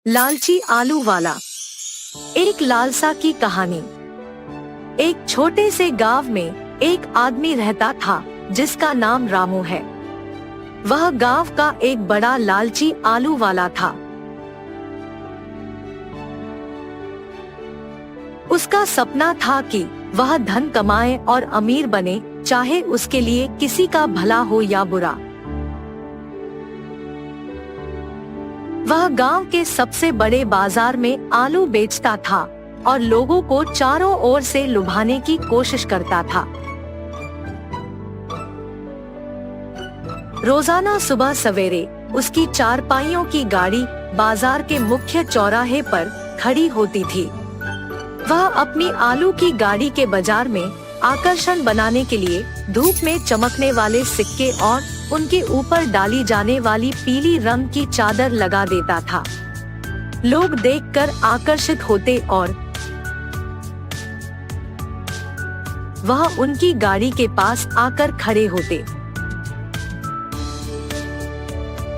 लालची आलू वाला। एक लालसा की कहानी। एक छोटे से गांव में एक आदमी रहता था जिसका नाम रामू है। वह गांव का एक बड़ा लालची आलू वाला था। उसका सपना था कि वह धन कमाए और अमीर बने, चाहे उसके लिए किसी का भला हो या बुरा। वह गांव के सबसे बड़े बाजार में आलू बेचता था और लोगों को चारों ओर से लुभाने की कोशिश करता था। रोजाना सुबह सवेरे उसकी चारपाइयों की गाड़ी बाजार के मुख्य चौराहे पर खड़ी होती थी। वह अपनी आलू की गाड़ी के बाजार में आकर्षण बनाने के लिए धूप में चमकने वाले सिक्के और उनके ऊपर डाली जाने वाली पीली रंग की चादर लगा देता था। लोग देखकर आकर्षित होते और वह उनकी गाड़ी के पास आकर खड़े होते।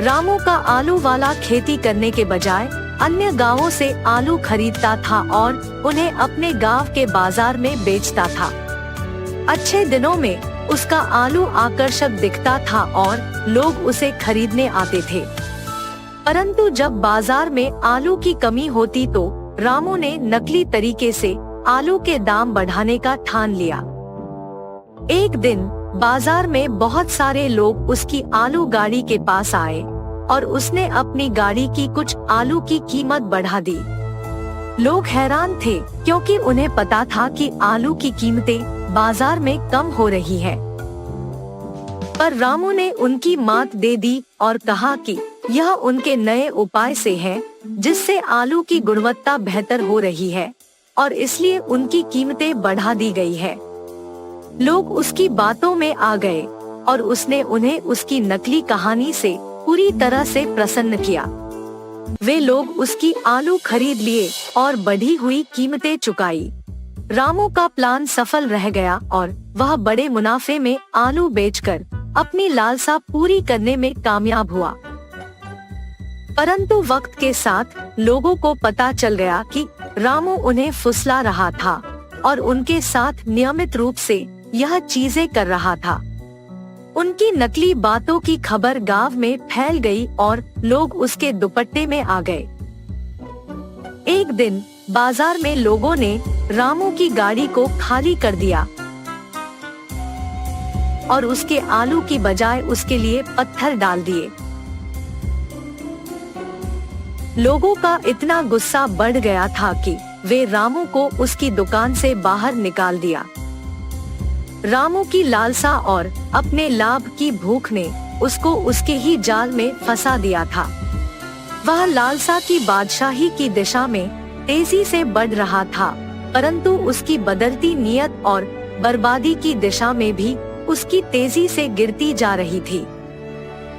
रामू का आलू वाला खेती करने के बजाय अन्य गांवों से आलू खरीदता था और उन्हें अपने गांव के बाजार में बेचता था। अच्छे दिनों में उसका आलू आकर्षक दिखता था और लोग उसे खरीदने आते थे। परंतु जब बाजार में आलू की कमी होती तो रामू ने नकली तरीके से आलू के दाम बढ़ाने का ठान लिया। एक दिन बाजार में बहुत सारे लोग उसकी आलू गाड़ी के पास आए और उसने अपनी गाड़ी की कुछ आलू की कीमत बढ़ा दी। लोग हैरान थे क्योंकि उन्हें पता था कि आलू की कीमतें बाजार में कम हो रही है। पर रामू ने उनकी मात दे दी और कहा कि यह उनके नए उपाय से है जिससे आलू की गुणवत्ता बेहतर हो रही है और इसलिए उनकी कीमतें बढ़ा दी गई है। लोग उसकी बातों में आ गए और उसने उन्हें उसकी नकली कहानी से पूरी तरह से प्रसन्न किया। वे लोग उसकी आलू खरीद लिए और बढ़ी हुई कीमतें चुकाई। रामू का प्लान सफल रह गया और वह बड़े मुनाफे में आलू बेचकर अपनी लालसा पूरी करने में कामयाब हुआ। परंतु वक्त के साथ लोगों को पता चल गया कि रामू उन्हें फुसला रहा था और उनके साथ नियमित रूप से यह चीजें कर रहा था। उनकी नकली बातों की खबर गांव में फैल गई और लोग उसके दुपट्टे में आ गए। एक दिन बाजार में लोगों ने रामू की गाड़ी को खाली कर दिया और उसके आलू की बजाय उसके लिए पत्थर डाल दिए। लोगों का इतना गुस्सा बढ़ गया था कि वे रामू को उसकी दुकान से बाहर निकाल दिया। रामू की लालसा और अपने लाभ की भूख ने उसको उसके ही जाल में फंसा दिया था। वह लालसा की बादशाही की दिशा में तेजी से बढ़ रहा था, परंतु उसकी बदलती नीयत और बर्बादी की दिशा में भी उसकी तेजी से गिरती जा रही थी।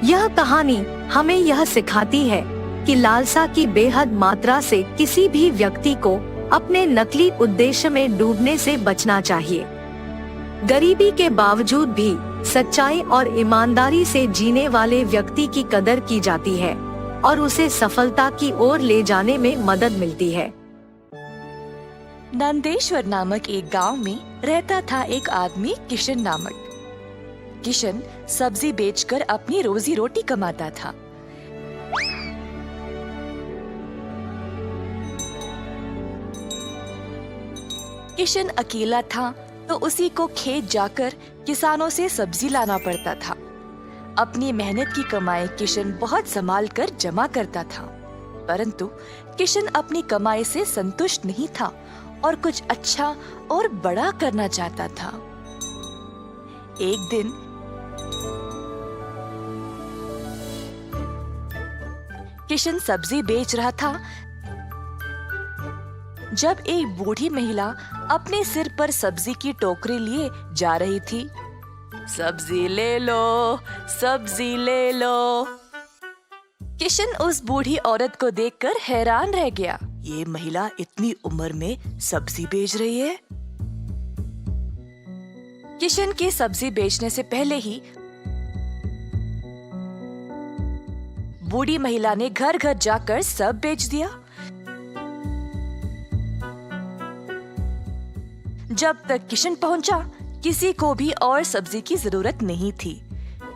यह कहानी हमें यह सिखाती है कि लालसा की बेहद मात्रा से किसी भी व्यक्ति को अपने नकली उद्देश्य में डूबने से बचना चाहिए। गरीबी के बावजूद भी सच्चाई और ईमानदारी से जीने वाले व्यक्ति की कदर की जाती है और उसे सफलता की ओर ले जाने में मदद मिलती है। नंदेश्वर नामक एक गांव में रहता था एक आदमी किशन नामक। किशन सब्जी बेचकर अपनी रोजी रोटी कमाता था। किशन अकेला था तो उसी को खेत जाकर किसानों से सब्जी लाना पड़ता था। अपनी मेहनत की कमाई किशन बहुत संभाल कर जमा करता था, परंतु किशन अपनी कमाई से संतुष्ट नहीं था और कुछ अच्छा और बड़ा करना चाहता था। एक दिन किशन सब्जी बेच रहा था जब एक बूढ़ी महिला अपने सिर पर सब्जी की टोकरी लिए जा रही थी। सब्जी ले लो, सब्जी ले लो। किशन उस बूढ़ी औरत को देखकर हैरान रह गया। ये महिला इतनी उम्र में सब्जी बेच रही है। किशन के सब्जी बेचने से पहले ही बूढ़ी महिला ने घर घर जाकर सब बेच दिया। जब तक किशन पहुंचा, किसी को भी और सब्जी की जरूरत नहीं थी।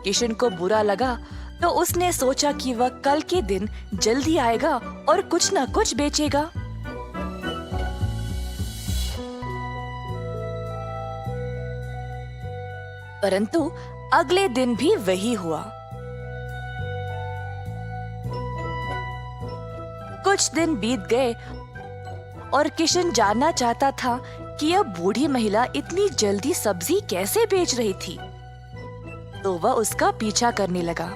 किशन को बुरा लगा तो उसने सोचा कि वह कल के दिन जल्दी आएगा और कुछ न कुछ बेचेगा। परंतु अगले दिन भी वही हुआ। कुछ दिन बीत गए और किशन जानना चाहता था कि यह बूढ़ी महिला इतनी जल्दी सब्जी कैसे बेच रही थी। तो वह उसका पीछा करने लगा।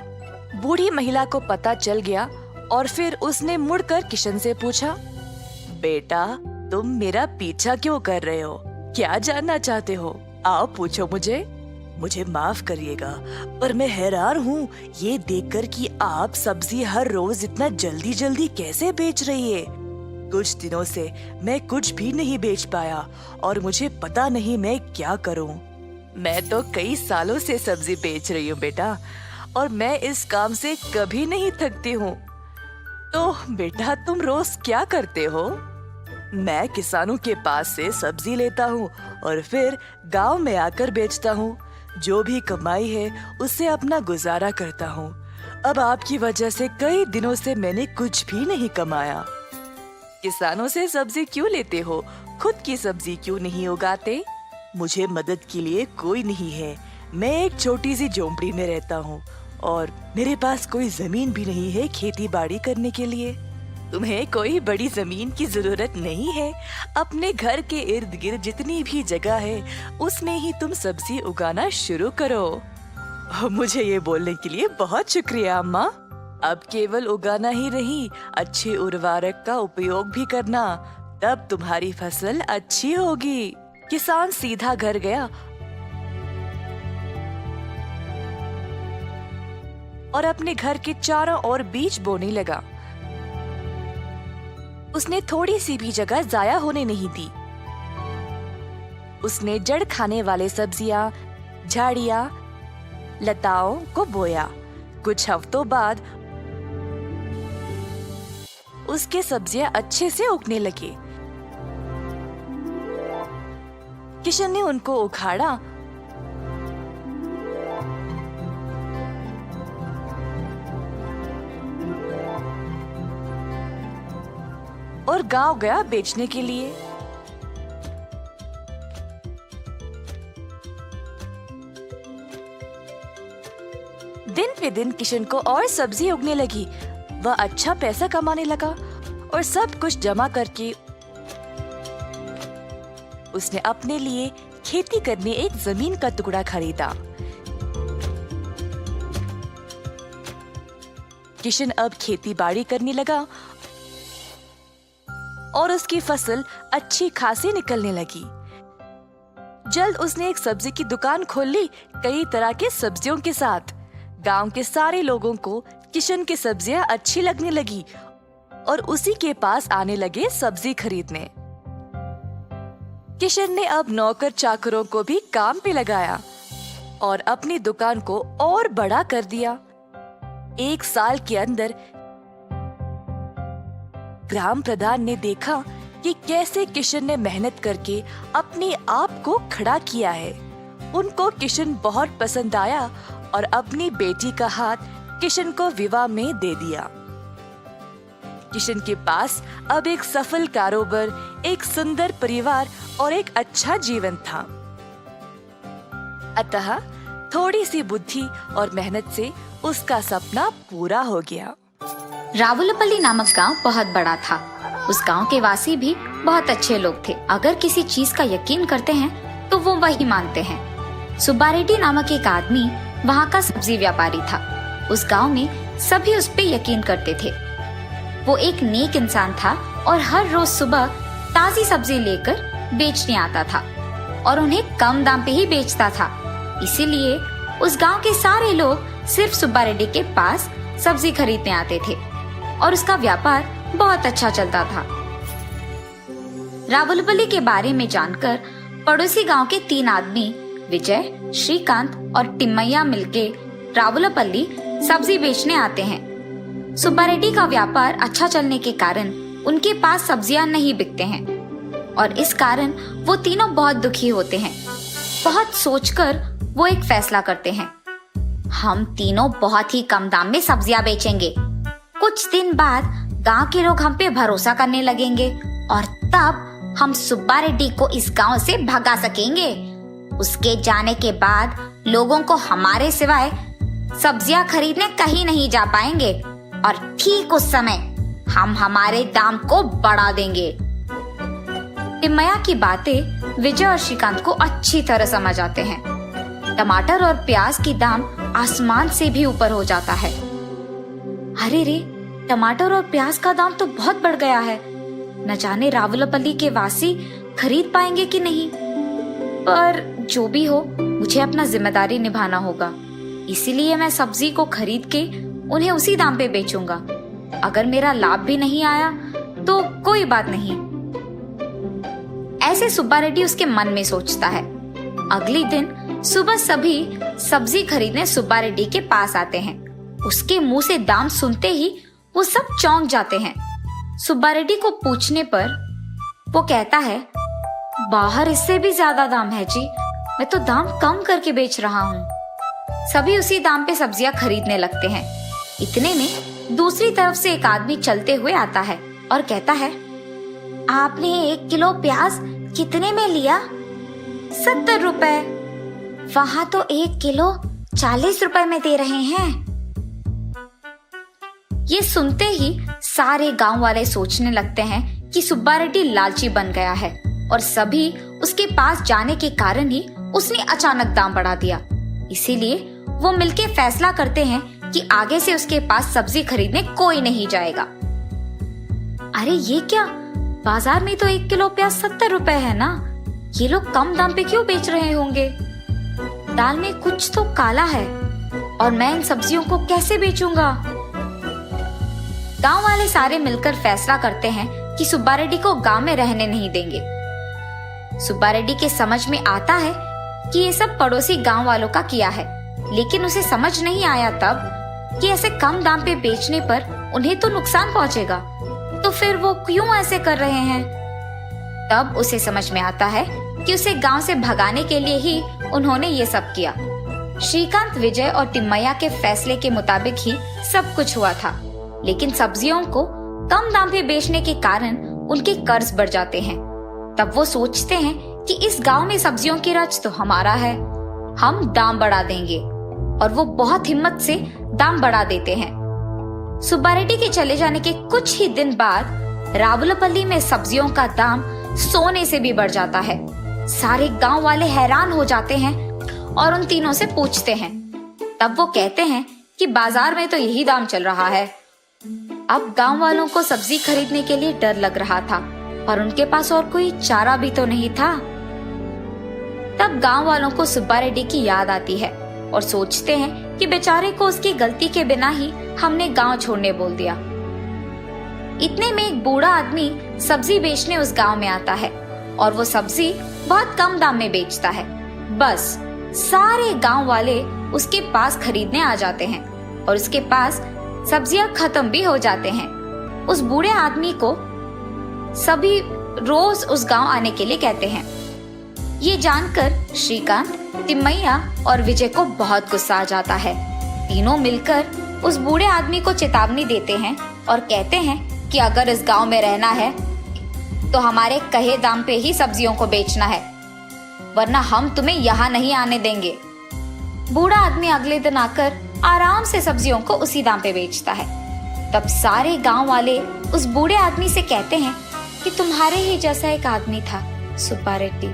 बूढ़ी महिला को पता चल गया और फिर उसने मुड़कर किशन से पूछा, बेटा, तुम मेरा पीछा क्यों कर रहे हो? क्या जानना चाहते हो? आओ पूछो मुझे। मुझे माफ करिएगा, पर मैं हैरान हूँ ये देखकर कि आप सब्जी हर रोज इतना जल्दी जल्दी कैसे बेच रही है। कुछ दिनों से मैं कुछ भी नहीं बेच पाया और मुझे पता नहीं मैं क्या करूँ। मैं तो कई सालों से सब्जी बेच रही हूँ बेटा, और मैं इस काम से कभी नहीं थकती हूँ। तो बेटा, तुम रोज क्या करते हो? मैं किसानों के पास से सब्जी लेता हूँ और फिर गांव में आकर बेचता हूँ। जो भी कमाई है उससे अपना गुजारा करता हूँ। अब आपकी वजह से कई दिनों से मैंने कुछ भी नहीं कमाया। किसानों से सब्जी क्यों लेते हो? खुद की सब्जी क्यों नहीं उगाते? मुझे मदद के लिए कोई नहीं है। मैं एक छोटी सी झोंपड़ी में रहता हूँ और मेरे पास कोई जमीन भी नहीं है खेती बाड़ी करने के लिए। तुम्हें कोई बड़ी जमीन की जरूरत नहीं है। अपने घर के इर्द गिर्द जितनी भी जगह है उसमें ही तुम सब्जी उगाना शुरू करो। मुझे ये बोलने के लिए बहुत शुक्रिया अम्मा। अब केवल उगाना ही नहीं, अच्छे उर्वरक का उपयोग भी करना, तब तुम्हारी फसल अच्छी होगी। किसान सीधा घर गया और अपने घर के चारों ओर बीज बोने लगा। उसने थोड़ी सी भी जगह जाया होने नहीं दी। उसने जड़ खाने वाले सब्जियां, झाड़ियां, लताओं को बोया। कुछ हफ्तों बाद उसके सब्जियां अच्छे से उगने लगी। किशन ने उनको उखाड़ा और गांव गया बेचने के लिए। दिन पे दिन किशन को और सब्जी उगने लगी। वह अच्छा पैसा कमाने लगा और सब कुछ जमा करके उसने अपने लिए खेती करने एक जमीन का टुकड़ा खरीदा। किशन अब खेती बाड़ी करने लगा और उसकी फसल अच्छी खासी निकलने लगी। जल्द उसने एक सब्जी की दुकान खोल ली, कई तरह के सब्जियों के साथ। गांव के सारे लोगों को किशन की सब्जियां अच्छी लगने लगी और उसी के पास आने लगे सब्जी खरीदने। किशन ने अब नौकर चाकरों को भी काम पे लगाया और अपनी दुकान को और बड़ा कर दिया। एक साल के अंदर ग्राम प्रधान ने देखा कि कैसे किशन ने मेहनत करके अपने आप को खड़ा किया है। उनको किशन बहुत पसंद आया और अपनी बेटी का हाथ किशन को विवाह में दे दिया। किशन के पास अब एक सफल कारोबार, एक सुंदर परिवार और एक अच्छा जीवन था। अतः थोड़ी सी बुद्धि और मेहनत से उसका सपना पूरा हो गया। रावुलपल्ली नामक गांव बहुत बड़ा था। उस गांव के वासी भी बहुत अच्छे लोग थे। अगर किसी चीज का यकीन करते हैं तो वो वही मानते हैं। सुब्बा रेड्डी नामक एक आदमी वहाँ का सब्जी व्यापारी था। उस गांव में सभी उस पे यकीन करते थे। वो एक नेक इंसान था और हर रोज सुबह ताजी सब्जी लेकर बेचने आता था और उन्हें कम दाम पे ही बेचता था। इसीलिए उस गांव के सारे लोग सिर्फ सुब्बा रेड्डी के पास सब्जी खरीदने आते थे और उसका व्यापार बहुत अच्छा चलता था। रावुलपल्ली के बारे में जानकर पड़ोसी गांव के 3 आदमी विजय, श्रीकांत और टिम्मैया मिलके रावुलपल्ली सब्जी बेचने आते हैं। सुब्बा रेड्डी का व्यापार अच्छा चलने के कारण उनके पास सब्जियां नहीं बिकते हैं और इस कारण वो तीनों बहुत दुखी होते हैं। बहुत सोचकर वो एक फैसला करते हैं। हम तीनों बहुत ही कम दाम में सब्जियां बेचेंगे। कुछ दिन बाद गांव के लोग हम पे भरोसा करने लगेंगे और तब हम सुब्बा रेड्डी को इस गांव से भगा सकेंगे। उसके जाने के बाद लोगों को हमारे सिवाय सब्जियां खरीदने कहीं नहीं जा पाएंगे और ठीक उस समय हम हमारे दाम को बढ़ा देंगे। टिम्मैया की बातें विजय और श्रीकांत को अच्छी तरह समझ आते हैं। टमाटर और प्याज की दाम आसमान से भी ऊपर हो जाता है। अरे रे, टमाटर और प्याज का दाम तो बहुत बढ़ गया है। न जाने रावलपल्ली के वासी खरीद पाएंगे कि नहीं। पर जो भी हो, मुझे अपना जिम्मेदारी निभाना होगा। इसीलिए मैं सब्जी को खरीद के उन्हें उसी दाम पे बेचूंगा। अगर मेरा लाभ भी नहीं आया तो कोई बात नहीं। ऐसे सुब्बा रेड्डी उसके मन में सोचता है। अगले दिन सुबह सभी सब्जी खरीदने सुब्बा रेड्डी के पास आते हैं। उसके मुंह से दाम सुनते ही वो सब चौंक जाते हैं। सुब्बा रेड्डी को पूछने पर वो कहता है, बाहर इससे भी ज्यादा दाम है जी। मैं तो दाम कम करके बेच रहा हूँ। सभी उसी दाम पे सब्जियां खरीदने लगते हैं। इतने में दूसरी तरफ से एक आदमी चलते हुए आता है और कहता है, आपने 1 किलो प्याज कितने में लिया? 70 रुपए। वहाँ तो 1 किलो 40 रुपए में दे रहे हैं। ये सुनते ही सारे गांव वाले सोचने लगते हैं कि सुब्बा रेड्डी लालची बन गया है और सभी उसके पास जाने के कारण ही उसने अचानक दाम बढ़ा दिया। इसीलिए वो मिलके फैसला करते हैं कि आगे से उसके पास सब्जी खरीदने कोई नहीं जाएगा। अरे ये क्या, बाजार में तो 1 किलो प्याज 70 रुपए है ना। ये लोग कम दाम पे क्यों बेच रहे होंगे? दाल में कुछ तो काला है और मैं इन सब्जियों को कैसे बेचूंगा? गांव वाले सारे मिलकर फैसला करते हैं कि सुब्बा रेड्डी को गांव में रहने नहीं देंगे। सुब्बा रेड्डी के समझ में आता है कि ये सब पड़ोसी गांव वालों का किया है, लेकिन उसे समझ नहीं आया तब कि ऐसे कम दाम पे बेचने पर उन्हें तो नुकसान पहुंचेगा, तो फिर वो क्यों ऐसे कर रहे हैं? तब उसे समझ में आता है कि उसे गांव से भगाने के लिए ही उन्होंने ये सब किया। श्रीकांत, विजय और टिम्मैया के फैसले के मुताबिक ही सब कुछ हुआ था, लेकिन सब्जियों को कम दाम पे बेचने के कारण उनके कर्ज बढ़ जाते हैं। तब वो सोचते हैं कि इस गांव में सब्जियों की रच तो हमारा है, हम दाम बढ़ा देंगे, और वो बहुत हिम्मत से दाम बढ़ा देते हैं। सुब्बा रेड्डी के चले जाने के कुछ ही दिन बाद रावलपल्ली में सब्जियों का दाम सोने से भी बढ़ जाता है। सारे गांव वाले हैरान हो जाते हैं और उन तीनों से पूछते हैं। तब वो कहते हैं कि बाजार में तो यही दाम चल रहा है। अब गांव वालों को सब्जी खरीदने के लिए डर लग रहा था और उनके पास और कोई चारा भी तो नहीं था। तब गांव वालों को सुब्बा रेड्डी की याद आती है और सोचते हैं कि बेचारे को उसकी गलती के बिना ही हमने गांव छोड़ने बोल दिया। इतने में एक बूढ़ा आदमी सब्जी बेचने उस गांव में आता है और वो सब्जी बहुत कम दाम में बेचता है। बस सारे गांव वाले उसके पास खरीदने आ जाते हैं और उसके पास सब्जियां खत्म भी हो जाते हैं। उस बूढ़े आदमी को सभी रोज उस गांव आने के लिए कहते हैं। ये जानकर श्रीकांत, टिम्मैया और विजय को बहुत गुस्सा आ जाता है। तीनों मिलकर उस बूढ़े आदमी को चेतावनी देते हैं और कहते हैं कि अगर इस गांव में रहना है तो हमारे कहे दाम पे ही सब्जियों को बेचना है, वरना हम तुम्हें यहाँ नहीं आने देंगे। बूढ़ा आदमी अगले दिन आकर आराम से सब्जियों को उसी दाम पे बेचता है। तब सारे गांव वाले उस बूढ़े आदमी से कहते हैं कि तुम्हारे ही जैसा एक आदमी था सुब्बा रेड्डी,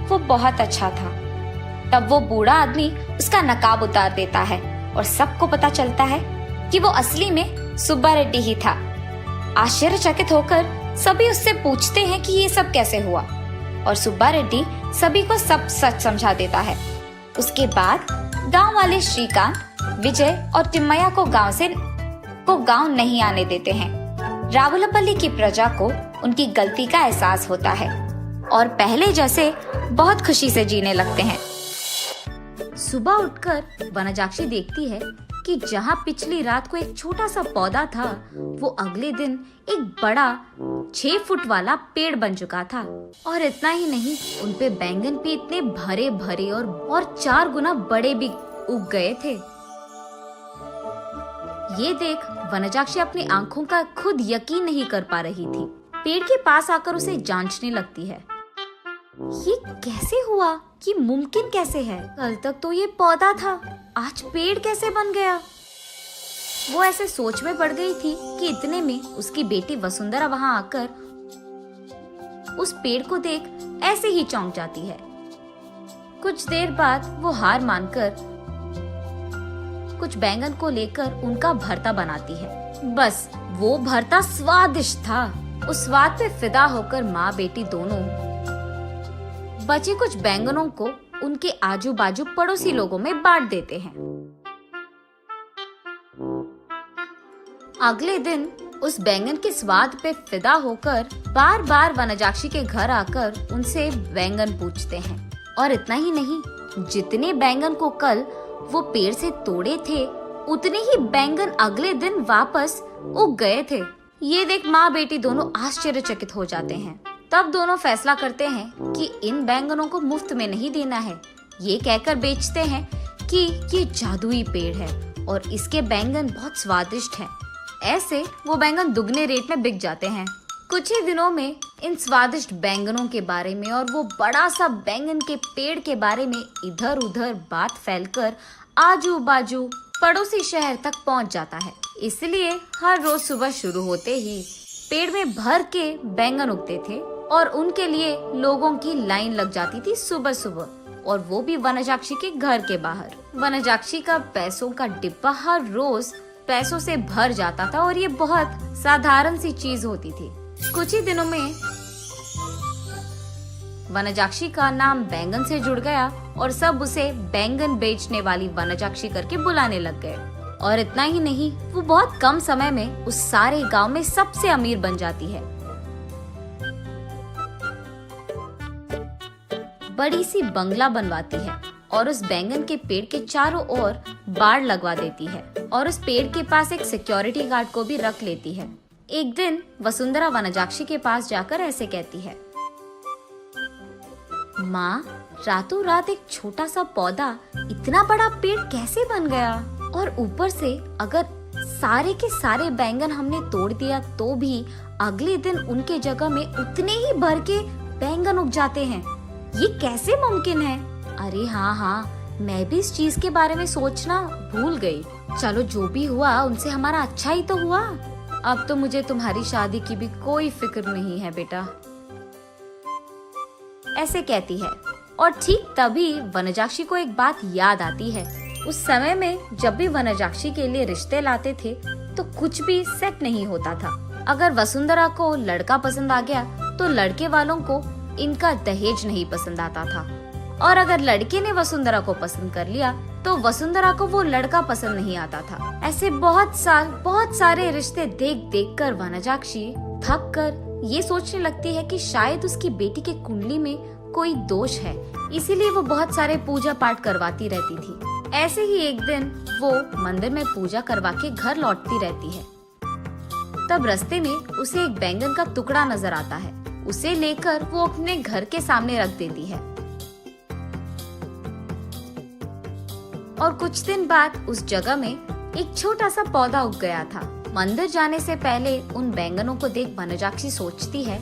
वो बहुत अच्छा था। तब वो बूढ़ा आदमी उसका नकाब उतार देता है और सबको पता चलता है कि वो असली में सुब्बा रेड्डी ही था। आश्चर्यचकित होकर सभी उससे पूछते हैं कि ये सब कैसे हुआ, और सुब्बा रेड्डी सभी को सब सच समझा देता है। उसके बाद गांव वाले श्रीकांत, विजय और टिम्मैया को गांव नहीं आने देते हैं। रावलपल्ली की प्रजा को उनकी गलती का एहसास होता है और पहले जैसे बहुत खुशी से जीने लगते हैं। सुबह उठकर वनजाक्षी देखती है कि जहाँ पिछली रात को एक छोटा सा पौधा था, वो अगले दिन एक बड़ा 6 फुट वाला पेड़ बन चुका था। और इतना ही नहीं, उनपे बैंगन भी इतने भरे भरे और 4 गुना बड़े भी उग गए थे। ये देख वनजाक्षी अपनी आंखों का खुद यकीन नहीं कर पा रही थी। पेड़ के पास आकर उसे जांचने लगती है। ये कैसे हुआ? ये मुमकिन कैसे है? कल तक तो ये पौधा था, आज पेड़ कैसे बन गया? वो ऐसे सोच में पड़ गई थी कि इतने में उसकी बेटी वसुंधरा वहां आकर उस पेड़ को देख ऐसे ही चौंक जाती है। कुछ देर बाद वो हार मानकर कुछ बैंगन को लेकर उनका भरता बनाती है। बस वो भरता स्वादिष्ट था। उस स्वाद पे फिदा होकर माँ बेटी दोनों बचे कुछ बैंगनों को उनके आजू बाजू पड़ोसी लोगों में बांट देते हैं। अगले दिन उस बैंगन के स्वाद पे फिदा होकर बार बार वनजाक्षी के घर आकर उनसे बैंगन पूछते हैं। और इतना ही नहीं, जितने बैंगन को कल वो पेड़ से तोड़े थे, उतने ही बैंगन अगले दिन वापस उग गए थे। ये देख माँ बेटी दोनों आश्चर्यचकित हो जाते हैं। तब दोनों फैसला करते हैं कि इन बैंगनों को मुफ्त में नहीं देना है। ये कहकर बेचते हैं कि ये जादुई पेड़ है और इसके बैंगन बहुत स्वादिष्ट हैं। ऐसे वो बैंगन दुगने रेट में बिक जाते हैं। कुछ ही दिनों में इन स्वादिष्ट बैंगनों के बारे में और वो बड़ा सा बैंगन के पेड़ के बारे में इधर उधर बात फैलकर आजू बाजू पड़ोसी शहर तक पहुंच जाता है। इसलिए हर रोज सुबह शुरू होते ही पेड़ में भर के बैंगन उगते थे और उनके लिए लोगों की लाइन लग जाती थी सुबह सुबह, और वो भी वनजाक्षी के घर के बाहर। वनजाक्षी का पैसों का डिब्बा हर रोज पैसों से भर जाता था और ये बहुत साधारण सी चीज होती थी। कुछ ही दिनों में वनजाक्षी का नाम बैंगन से जुड़ गया और सब उसे बैंगन बेचने वाली वनजाक्षी करके बुलाने लग गए। और इतना ही नहीं, वो बहुत कम समय में उस सारे गांव में सबसे अमीर बन जाती है। बड़ी सी बंगला बनवाती है और उस बैंगन के पेड़ के चारों ओर बाड़ लगवा देती है और उस पेड़ के पास एक सिक्योरिटी गार्ड को भी रख लेती है। एक दिन वसुंधरा वनजाक्षी के पास जाकर ऐसे कहती है, माँ, रातों रात एक छोटा सा पौधा इतना बड़ा पेड़ कैसे बन गया? और ऊपर से अगर सारे के सारे बैंगन हमने तोड़ दिया तो भी अगले दिन उनके जगह में उतने ही भर के बैंगन उग जाते हैं। ये कैसे मुमकिन है? अरे हाँ, मैं भी इस चीज के बारे में सोचना भूल गई। चलो जो भी हुआ उनसे हमारा अच्छा ही तो हुआ। अब तो मुझे तुम्हारी शादी की भी कोई फिक्र नहीं है बेटा, ऐसे कहती है। और ठीक तभी वनजाक्षी को एक बात याद आती है। उस समय में जब भी वनजाक्षी के लिए रिश्ते लाते थे तो कुछ भी सेट नहीं होता था। अगर वसुंधरा को लड़का पसंद आ गया तो लड़के वालों को इनका दहेज नहीं पसंद आता था, और अगर लड़के ने वसुंधरा को पसंद कर लिया तो वसुंधरा को वो लड़का पसंद नहीं आता था। ऐसे बहुत सारे रिश्ते देख देख कर वनजाक्षी थक कर ये सोचने लगती है कि शायद उसकी बेटी के कुंडली में कोई दोष है, इसीलिए वो बहुत सारे पूजा पाठ करवाती रहती थी। ऐसे ही एक दिन वो मंदिर में पूजा करवा के घर लौटती रहती है। तब रास्ते में उसे एक बैंगन का टुकड़ा नजर आता है। उसे लेकर वो अपने घर के सामने रख देती है। और कुछ दिन बाद उस जगह में एक छोटा सा पौधा उग गया था। मंदिर जाने से पहले उन बैंगनों को देख वनजाक्षी सोचती है,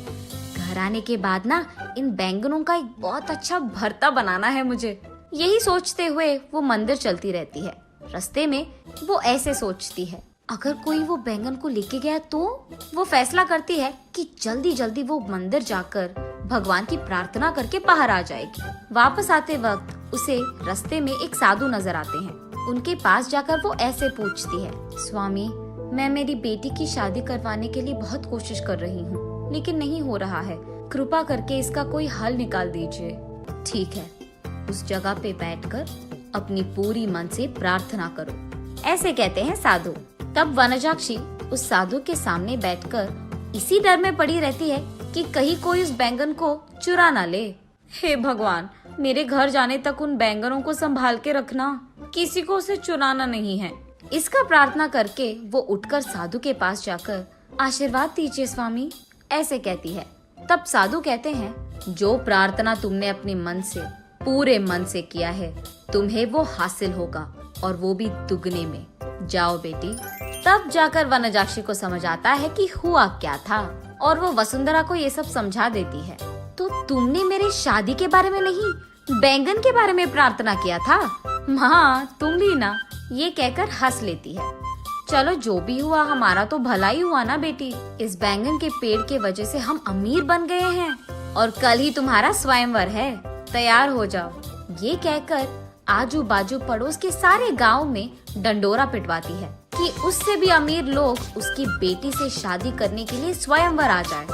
घर आने के बाद ना इन बैंगनों का एक बहुत अच्छा भरता बनाना है मुझे। यही सोचते हुए वो मंदिर चलती रहती है। रास्ते में वो ऐसे सोचती है, अगर कोई वो बैंगन को लेके गया तो वो फैसला करती है कि जल्दी जल्दी वो मंदिर जाकर भगवान की प्रार्थना करके बाहर आ जाएगी। वापस आते वक्त उसे रास्ते में एक साधु नजर आते हैं। उनके पास जाकर वो ऐसे पूछती है, स्वामी, मैं मेरी बेटी की शादी करवाने के लिए बहुत कोशिश कर रही हूँ, लेकिन नहीं हो रहा है। कृपा करके इसका कोई हल निकाल दीजिए। ठीक है, उस जगह पे बैठकर अपनी पूरी मन से प्रार्थना करो, ऐसे कहते हैं साधु। तब वनजाक्षी उस साधु के सामने बैठकर इसी डर में पड़ी रहती है कि कहीं कोई उस बैंगन को चुरा ना ले। हे भगवान, मेरे घर जाने तक उन बैंगनों को संभाल के रखना, किसी को उसे चुराना नहीं है। इसका प्रार्थना करके वो उठकर साधु के पास जाकर आशीर्वाद दीजिए स्वामी, ऐसे कहती है। तब साधु कहते हैं, जो प्रार्थना तुमने अपने मन से, पूरे मन से किया है, तुम्हें वो हासिल होगा, और वो भी दुगने में। जाओ बेटी। तब जाकर वनजाक्षी को समझ आता है कि हुआ क्या था, और वो वसुंधरा को ये सब समझा देती है। तो तुमने मेरे शादी के बारे में नहीं, बैंगन के बारे में प्रार्थना किया था। हाँ, तुम भी ना, ये कहकर हंस लेती है। चलो जो भी हुआ, हमारा तो भला ही हुआ ना बेटी। इस बैंगन के पेड़ के वजह से हम अमीर बन गए हैं, और कल ही तुम्हारा स्वयंवर है, तैयार हो जाओ। ये कहकर आजू बाजू पड़ोस के सारे गांव में डंडोरा पिटवाती है कि उससे भी अमीर लोग उसकी बेटी से शादी करने के लिए स्वयंवर आ जाए।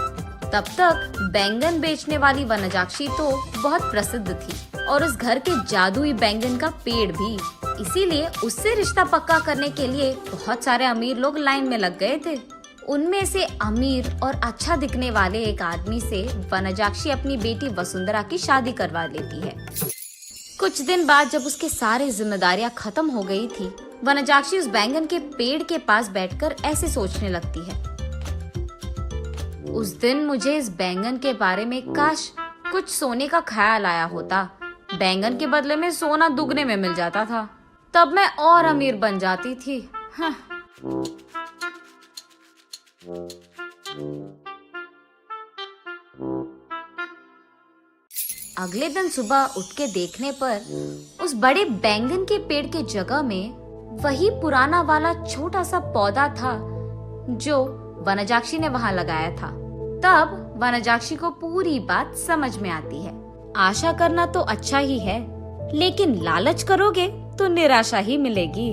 तब तक बैंगन बेचने वाली वनजाक्षी तो बहुत प्रसिद्ध थी, और उस घर के जादुई बैंगन का पेड़ भी। इसीलिए उससे रिश्ता पक्का करने के लिए बहुत सारे अमीर लोग लाइन में लग गए थे। उनमें से अमीर और अच्छा दिखने वाले एक आदमी से वनजाक्षी अपनी बेटी वसुंधरा की शादी करवा लेती है। कुछ दिन बाद जब उसके सारे जिम्मेदारियां खत्म हो गई थी, वनजाक्षी उस बैंगन के पेड़ के पास बैठकर ऐसे सोचने लगती है, उस दिन मुझे इस बैंगन के बारे में काश कुछ सोने का ख्याल आया होता। बैंगन के बदले में सोना दुगने में मिल जाता था, तब मैं और अमीर बन जाती थी। हाँ। अगले दिन सुबह उठ के देखने पर उस बड़े बैंगन के पेड़ के जगह में वही पुराना वाला छोटा सा पौधा था जो वनजाक्षी ने वहां लगाया था। तब वनजाक्षी को पूरी बात समझ में आती है। आशा करना तो अच्छा ही है, लेकिन लालच करोगे तो निराशा ही मिलेगी।